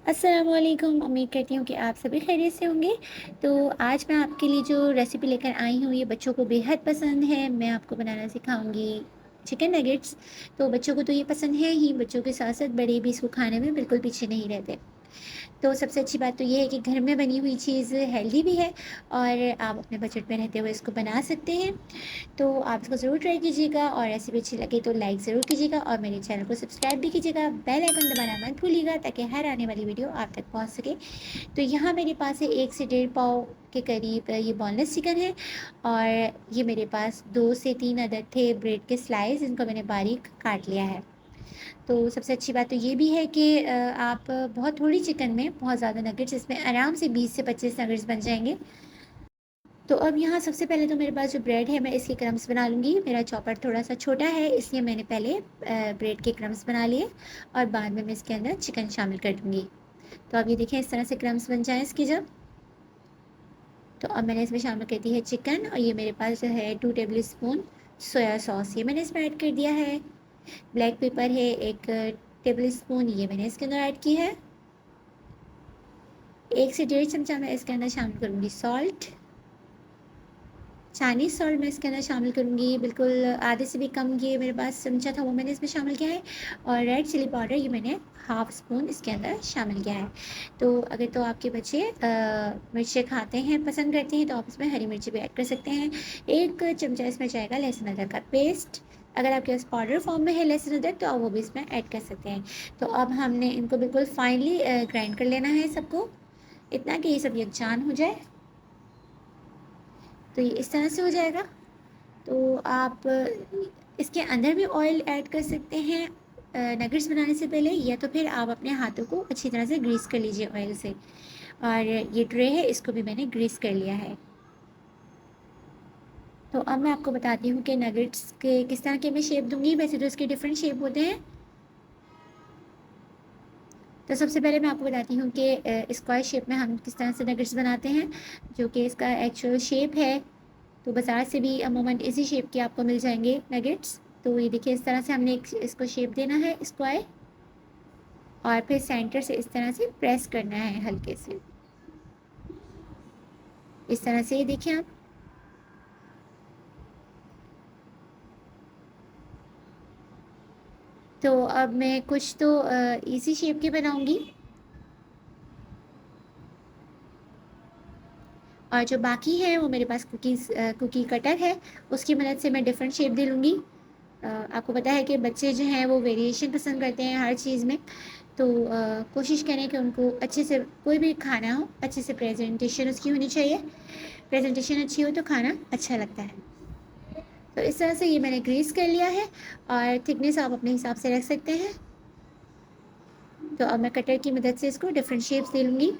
अस्सलामुअलैकुम। उम्मीद करती हूँ कि आप सभी खैरियत से होंगे। तो आज मैं आपके लिए जो रेसिपी लेकर आई हूँ ये बच्चों को बेहद पसंद है। मैं आपको बनाना सिखाऊँगी चिकन नगेट्स। तो बच्चों को तो ये पसंद है ही, बच्चों के साथ-साथ बड़े भी इसको खाने में बिल्कुल पीछे नहीं रहते। तो सबसे अच्छी बात तो ये है कि घर में बनी हुई चीज़ हेल्दी भी है और आप अपने बजट में रहते हुए इसको बना सकते हैं। तो आप इसको ज़रूर ट्राई कीजिएगा और रेसिपी अच्छी लगे तो लाइक ज़रूर कीजिएगा और मेरे चैनल को सब्सक्राइब भी कीजिएगा। बेल आइकन दबाना मत भूलिएगा ताकि हर आने वाली वीडियो आप तक पहुंच सके। तो यहाँ मेरे पास है 1 से डेढ़ पाव के करीब ये बोनलेस चिकन है और ये मेरे पास 2 से 3 अदद थे ब्रेड के स्लाइस, इनको मैंने बारीक काट लिया है। तो सबसे अच्छी बात तो ये भी है कि आप बहुत थोड़ी चिकन में बहुत ज़्यादा नगेट्स, इसमें आराम से 20 से 25 नगेट्स बन जाएंगे। तो अब यहाँ सबसे पहले तो मेरे पास जो ब्रेड है मैं इसके क्रम्स बना लूँगी। मेरा चॉपर थोड़ा सा छोटा है इसलिए मैंने पहले ब्रेड के क्रम्स बना लिए और बाद में मैं इसके अंदर चिकन शामिल कर दूँगी। तो अब ये देखें इस तरह से क्रम्स बन जाएँ इसकी जब। तो अब मैंने इसमें शामिल कर दी है चिकन और ये मेरे पास जो है 2 टेबल स्पून सोया सॉस ये मैंने इसमें ऐड कर दिया है। ब्लैक पेपर है 1 टेबल स्पून, ये मैंने इसके अंदर ऐड की है। 1 से डेढ़ चमचा मैं इसके अंदर शामिल करूँगी सॉल्ट। चाइनीज़ सॉल्ट मैं इसके अंदर शामिल करूँगी, बिल्कुल आधे से भी कम ये मेरे पास चमचा था वो मैंने इसमें शामिल किया है। और रेड चिली पाउडर ये मैंने हाफ़ स्पून इसके अंदर शामिल किया है। तो अगर तो आपके बच्चे मिर्चें खाते हैं, पसंद करते हैं तो आप इसमें हरी मिर्ची भी ऐड कर सकते हैं। 1 चमचा इसमें जाएगा लहसुन अदरक का पेस्ट। अगर आपके पास पाउडर फॉर्म में है लहसुन अदरक तो आप वो भी इसमें ऐड कर सकते हैं। तो अब हमने इनको बिल्कुल फाइनली ग्राइंड कर लेना है सबको, इतना कि ये सब यकजान हो जाए। तो ये इस तरह से हो जाएगा। तो आप इसके अंदर भी ऑयल ऐड कर सकते हैं नगेट्स बनाने से पहले, या तो फिर आप अपने हाथों को अच्छी तरह से ग्रीस कर लीजिए ऑयल से। और ये ट्रे है इसको भी मैंने ग्रीस कर लिया है। तो अब मैं आपको बताती हूँ कि नगेट्स के किस तरह के मैं शेप दूंगी। वैसे तो इसके डिफरेंट शेप होते हैं। तो सबसे पहले मैं आपको बताती हूँ कि स्क्वायर शेप में हम किस तरह से नगेट्स बनाते हैं, जो कि इसका एक्चुअल शेप है। तो बाज़ार से भी अमूमन इसी शेप के आपको मिल जाएंगे नगेट्स। तो ये देखिए इस तरह से हमने इसको शेप देना है स्क्वायर और फिर सेंटर से इस तरह से प्रेस करना है हल्के से, इस तरह से। ये देखिए आप। तो अब मैं कुछ तो इसी शेप के बनाऊंगी और जो बाकी है वो मेरे पास कुकी कटर है, उसकी मदद से मैं डिफरेंट शेप दे लूँगी। आपको पता है कि बच्चे जो हैं वो वेरिएशन पसंद करते हैं हर चीज़ में। तो कोशिश करें कि उनको अच्छे से कोई भी खाना हो, अच्छे से प्रेजेंटेशन उसकी होनी चाहिए। प्रेजेंटेशन अच्छी हो तो खाना अच्छा लगता है। तो इस तरह से ये मैंने ग्रीस कर लिया है और थिकनेस आप अपने हिसाब से रख सकते हैं। तो अब मैं कटर की मदद से इसको डिफरेंट शेप्स दे लूँगी।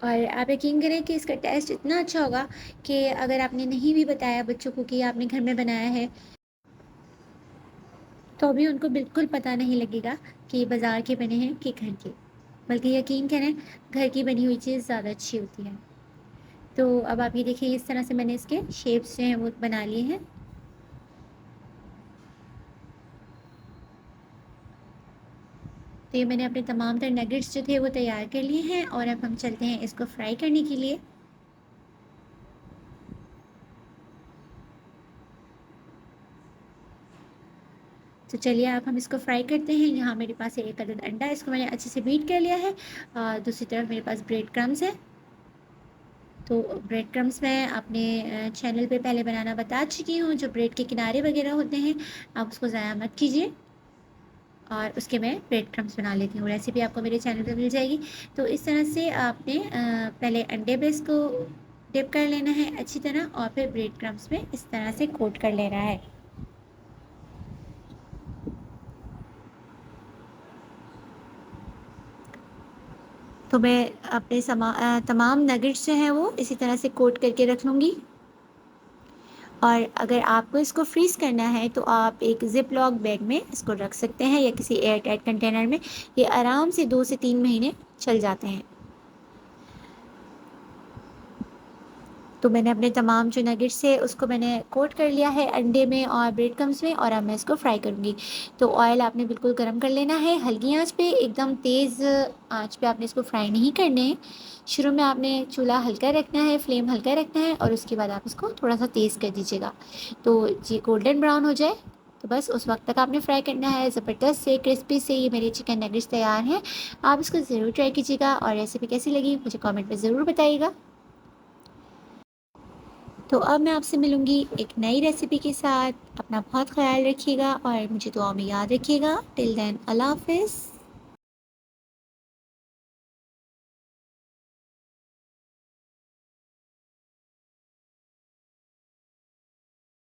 और आप यकीन करें कि इसका टेस्ट इतना अच्छा होगा कि अगर आपने नहीं भी बताया बच्चों को कि आपने घर में बनाया है, तो भी उनको बिल्कुल पता नहीं लगेगा कि ये बाज़ार के बने हैं कि घर के। बल्कि यकीन करें घर की बनी हुई चीज़ ज़्यादा अच्छी होती है। तो अब आप ये देखिए इस तरह से मैंने इसके शेप्स जो हैं वो बना लिए हैं। तो ये मैंने अपने तमाम तर नगेट्स जो थे वो तैयार कर लिए हैं और अब हम चलते हैं इसको फ्राई करने के लिए। तो चलिए अब हम इसको फ्राई करते हैं। यहाँ मेरे पास है 1 अदद अंडा, इसको मैंने अच्छे से बीट कर लिया है। दूसरी तरफ मेरे पास ब्रेड क्रम्स है। तो ब्रेड क्रम्स मैं अपने चैनल पे पहले बनाना बता चुकी हूँ। जो ब्रेड के किनारे वगैरह होते हैं आप उसको ज़ाया मत कीजिए। और उसके मैं ब्रेड क्रम्स बना लेती हूँ, रेसिपी आपको मेरे चैनल पे मिल जाएगी। तो इस तरह से आपने पहले अंडे पे इसको डिप कर लेना है अच्छी तरह और फिर ब्रेड क्रम्स में इस तरह से कोट कर लेना है। तो मैं अपने तमाम नगेट्स जो हैं वो इसी तरह से कोट करके रख लूँगी और अगर आपको इसको फ्रीज़ करना है तो आप एक ज़िप लॉक बैग में इसको रख सकते हैं या किसी एयर टाइट कंटेनर में। ये आराम से 2 से 3 महीने चल जाते हैं। तो मैंने अपने तमाम जो नगेट्स है उसको मैंने कोट कर लिया है अंडे में और ब्रेड क्रम्स में, और अब मैं इसको फ्राई करूँगी। तो ऑयल आपने बिल्कुल गर्म कर लेना है, हल्की आंच पे, एकदम तेज़ आंच पे आपने इसको फ्राई नहीं करने हैं। शुरू में आपने चूल्हा हल्का रखना है, फ्लेम हल्का रखना है, और उसके बाद आप इसको थोड़ा सा तेज़ कर दीजिएगा। तो ये गोल्डन ब्राउन हो जाए तो बस उस वक्त तक आपने फ्राई करना है। ज़बरदस्त से क्रिस्पी से ये मेरे चिकन नगेट्स तैयार हैं। आप इसको ज़रूर ट्राई कीजिएगा, और रेसिपी कैसी लगी मुझे कमेंट में ज़रूर बताइएगा। तो अब मैं आपसे मिलूँगी एक नई रेसिपी के साथ। अपना बहुत ख़्याल रखिएगा और मुझे दुआ में याद रखिएगा। टिल देन अल्लाह हाफ़िज़।